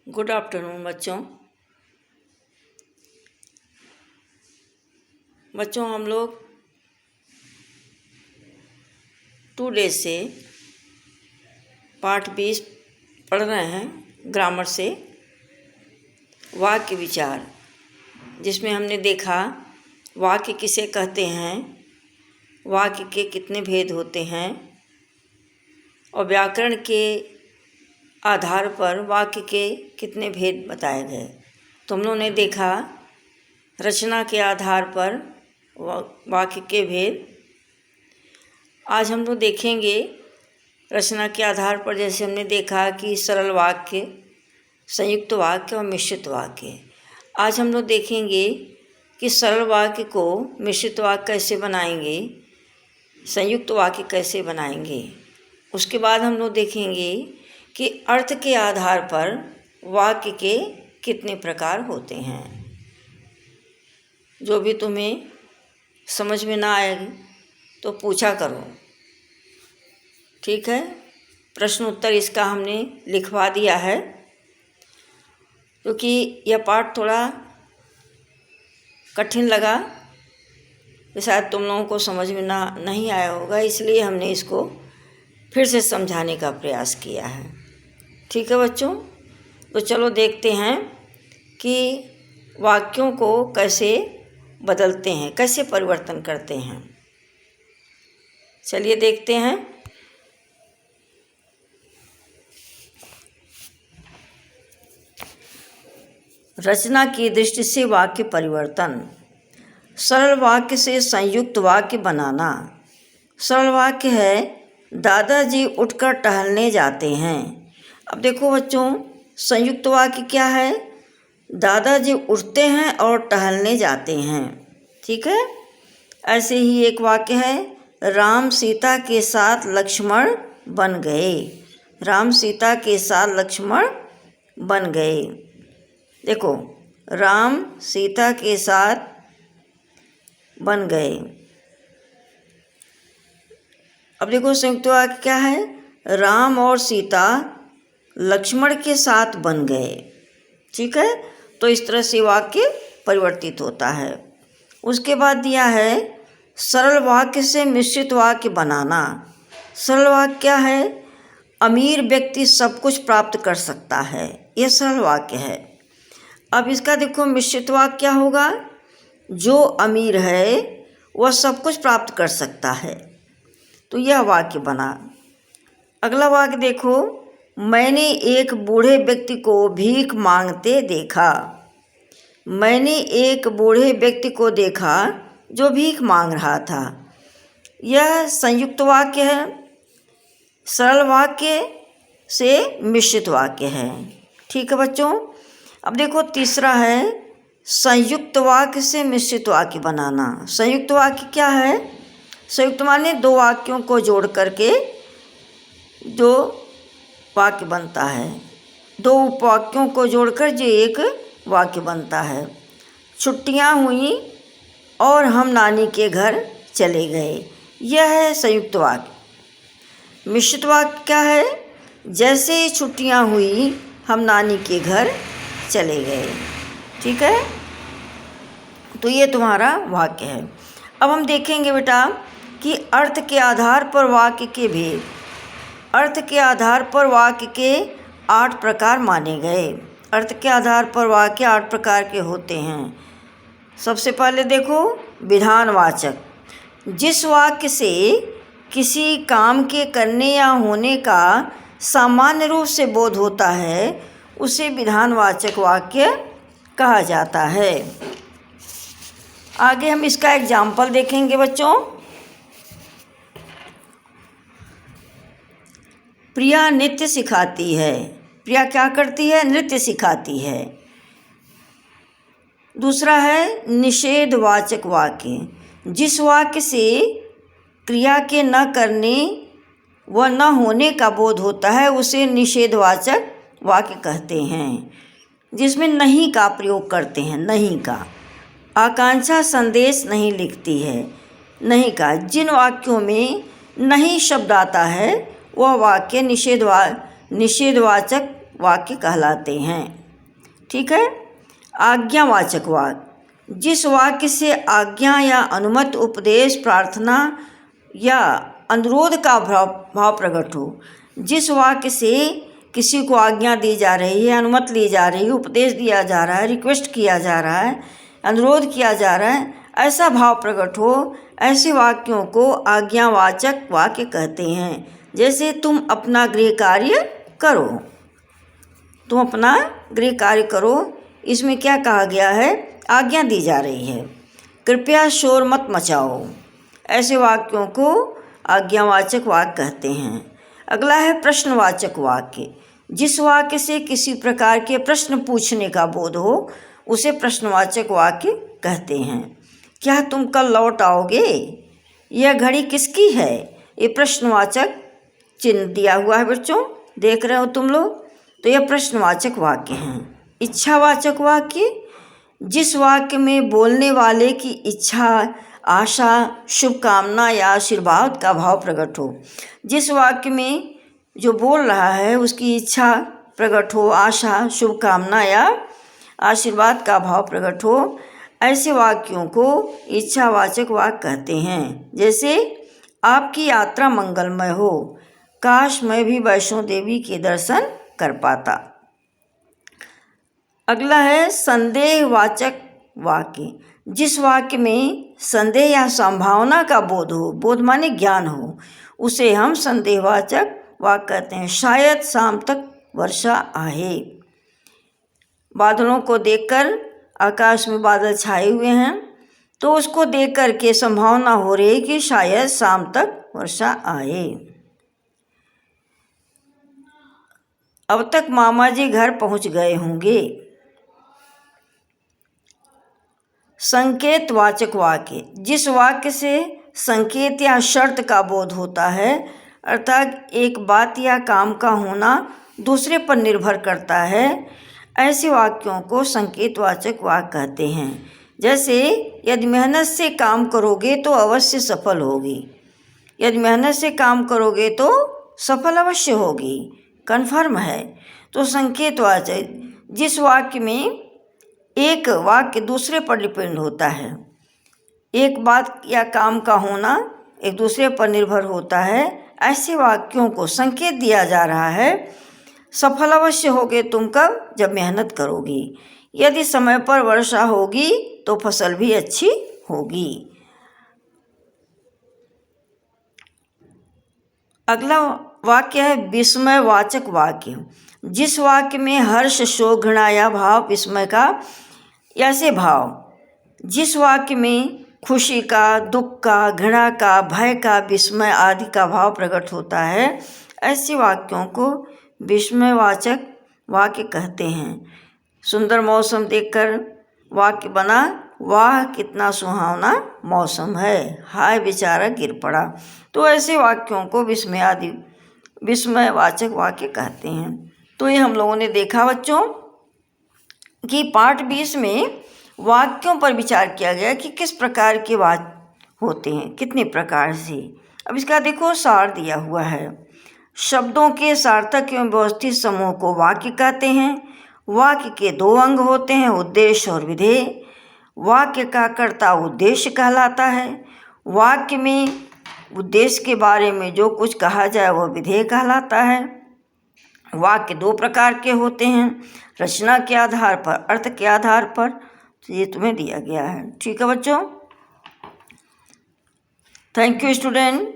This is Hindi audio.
गुड आफ्टरनून बच्चों हम लोग 2 डेज से पाठ 20 पढ़ रहे हैं ग्रामर से वाक्य विचार, जिसमें हमने देखा वाक्य किसे कहते हैं, वाक्य के कितने भेद होते हैं और व्याकरण के आधार पर वाक्य के कितने भेद बताए गए। तो हम लोगों ने देखा रचना के आधार पर वाक्य के भेद। आज हम लोग देखेंगे रचना के आधार पर, जैसे हमने देखा कि सरल वाक्य, संयुक्त वाक्य और मिश्रित वाक्य। आज हम लोग देखेंगे कि सरल वाक्य को मिश्रित वाक्य कैसे बनाएंगे, संयुक्त वाक्य कैसे बनाएंगे। उसके बाद हम लोग देखेंगे कि अर्थ के आधार पर वाक्य के कितने प्रकार होते हैं। जो भी तुम्हें समझ में ना आएगी तो पूछा करो, ठीक है। प्रश्न उत्तर इसका हमने लिखवा दिया है, क्योंकि यह पाठ थोड़ा कठिन लगा तो शायद तुम लोगों को समझ में नहीं आया होगा, इसलिए हमने इसको फिर से समझाने का प्रयास किया है, ठीक है बच्चों। तो चलो देखते हैं कि वाक्यों को कैसे बदलते हैं, कैसे परिवर्तन करते हैं। चलिए देखते हैं। रचना की दृष्टि से वाक्य परिवर्तन। सरल वाक्य से संयुक्त वाक्य बनाना। सरल वाक्य है दादाजी उठकर टहलने जाते हैं। अब देखो बच्चों, संयुक्त वाक्य क्या है, दादाजी उठते हैं और टहलने जाते हैं, ठीक है। ऐसे ही एक वाक्य है राम सीता के साथ लक्ष्मण बन गए। राम सीता के साथ लक्ष्मण बन गए। देखो, राम सीता के साथ बन गए। अब देखो संयुक्त वाक्य क्या है, राम और सीता लक्ष्मण के साथ बन गए, ठीक है। तो इस तरह से वाक्य परिवर्तित होता है। उसके बाद दिया है सरल वाक्य से मिश्रित वाक्य बनाना। सरल वाक्य क्या है, अमीर व्यक्ति सब कुछ प्राप्त कर सकता है, यह सरल वाक्य है। अब इसका देखो मिश्रित वाक्य क्या होगा, जो अमीर है वह सब कुछ प्राप्त कर सकता है, तो यह वाक्य बना। अगला वाक्य देखो, मैंने एक बूढ़े व्यक्ति को भीख मांगते देखा। मैंने एक बूढ़े व्यक्ति को देखा जो भीख मांग रहा था। यह संयुक्त वाक्य है, सरल वाक्य से मिश्रित वाक्य है, ठीक है बच्चों। अब देखो तीसरा है संयुक्त वाक्य से मिश्रित वाक्य बनाना। संयुक्त वाक्य क्या है, संयुक्त माने 2 वाक्यों को जोड़ करके जो वाक्य बनता है, 2 उपवाक्यों को जोड़कर जो एक वाक्य बनता है। छुट्टियां हुई और हम नानी के घर चले गए, यह है संयुक्त वाक्य। मिश्रित वाक्य क्या है, जैसे ही छुट्टियां हुई हम नानी के घर चले गए, ठीक है। तो ये तुम्हारा वाक्य है। अब हम देखेंगे बेटा कि अर्थ के आधार पर वाक्य के भेद। अर्थ के आधार पर वाक्य के 8 प्रकार माने गए। अर्थ के आधार पर वाक्य 8 प्रकार के होते हैं। सबसे पहले देखो विधानवाचक। जिस वाक्य से किसी काम के करने या होने का सामान्य रूप से बोध होता है उसे विधानवाचक वाक्य कहा जाता है। आगे हम इसका एग्जाम्पल देखेंगे बच्चों। प्रिया नृत्य सिखाती है। प्रिया क्या करती है, नृत्य सिखाती है। दूसरा है निषेधवाचक वाक्य। जिस वाक्य से क्रिया के न करने व न होने का बोध होता है उसे निषेधवाचक वाक्य कहते हैं, जिसमें नहीं का प्रयोग करते हैं। नहीं का, आकांक्षा संदेश नहीं लिखती है, नहीं का। जिन वाक्यों में नहीं शब्द आता है वह वाक्य निषेधवाचक वाक्य कहलाते हैं। ठीक है। आज्ञावाचक वाक्य, जिस वाक्य से आज्ञा या अनुमति, उपदेश, प्रार्थना या अनुरोध का भाव प्रकट हो। जिस वाक्य से किसी को आज्ञा दी जा रही है, अनुमति ली जा रही है, उपदेश दिया जा रहा है, रिक्वेस्ट किया जा रहा है, अनुरोध किया जा रहा है, ऐसा भाव प्रकट हो, ऐसे वाक्यों को आज्ञावाचक वाक्य कहते हैं। जैसे तुम अपना गृह कार्य करो, तुम अपना गृह कार्य करो, इसमें क्या कहा गया है? आज्ञा दी जा रही है। कृपया शोर मत मचाओ, ऐसे वाक्यों को आज्ञावाचक वाक्य कहते हैं। अगला है प्रश्नवाचक वाक्य, जिस वाक्य से किसी प्रकार के प्रश्न पूछने का बोध हो उसे प्रश्नवाचक वाक्य कहते हैं। क्या तुम कल लौट आओगे? यह घड़ी किसकी है? ये प्रश्नवाचक चिन्ह दिया हुआ है बच्चों, देख रहे हो तुम लोग, तो यह प्रश्नवाचक वाक्य हैं। इच्छावाचक वाक्य, जिस वाक्य में बोलने वाले की इच्छा, आशा, शुभकामना या आशीर्वाद का भाव प्रकट हो। जिस वाक्य में जो बोल रहा है उसकी इच्छा प्रकट हो, आशा, शुभकामना या आशीर्वाद का भाव प्रकट हो, ऐसे वाक्यों को इच्छावाचक वाक्य कहते हैं। जैसे आपकी यात्रा मंगलमय हो, काश मैं भी वैष्णो देवी के दर्शन कर पाता। अगला है संदेहवाचक वाक्य, जिस वाक्य में संदेह या संभावना का बोध हो, बोध माने ज्ञान हो, उसे हम संदेहवाचक वाक्य कहते हैं। शायद शाम तक वर्षा आए, बादलों को देखकर, आकाश में बादल छाए हुए हैं तो उसको देख कर के संभावना हो रही है कि शायद शाम तक वर्षा आए। अब तक मामा जी घर पहुंच गए होंगे। संकेतवाचक वाक्य, जिस वाक्य से संकेत या शर्त का बोध होता है, अर्थात एक बात या काम का होना दूसरे पर निर्भर करता है, ऐसे वाक्यों को संकेतवाचक वाक्य कहते हैं। जैसे यदि मेहनत से काम करोगे तो अवश्य सफल होगी, यदि मेहनत से काम करोगे तो सफल अवश्य होगी, कन्फर्म है। तो संकेतवाचक, जिस वाक्य में एक वाक्य दूसरे पर डिपेंड होता है, एक बात या काम का होना एक दूसरे पर निर्भर होता है, ऐसे वाक्यों को संकेत दिया जा रहा है। सफल अवश्य होगे तुम कब? जब मेहनत करोगी। यदि समय पर वर्षा होगी तो फसल भी अच्छी होगी। अगला वाक्य है विस्मयवाचक वाक्य, जिस वाक्य में हर्ष, शोक, घृणा या भाव विस्मय का ऐसे भाव, जिस वाक्य में खुशी का, दुख का, घृणा का, भय का, विस्मय आदि का भाव प्रकट होता है, ऐसे वाक्यों को विस्मयवाचक वाक्य कहते हैं। सुंदर मौसम देखकर वाक्य बना, वाह कितना सुहावना मौसम है, हाय बेचारा गिर पड़ा। तो ऐसे वाक्यों को विस्मयवाचक वाक्य कहते हैं। तो ये हम लोगों ने देखा बच्चों कि पाठ 20 में वाक्यों पर विचार किया गया कि किस प्रकार के वाक्य होते हैं, कितने प्रकार से। अब इसका देखो सार दिया हुआ है। शब्दों के सार्थक एवं व्यवस्थित समूह को वाक्य कहते हैं। वाक्य के 2 अंग होते हैं, उद्देश्य और विधेय। वाक्य का कर्ता उद्देश्य कहलाता है। वाक्य में उद्देश्य के बारे में जो कुछ कहा जाए वह विधेय कहलाता है। वाक्य 2 प्रकार के होते हैं, रचना के आधार पर, अर्थ के आधार पर। तो ये तुम्हें दिया गया है। ठीक है बच्चों, थैंक यू स्टूडेंट।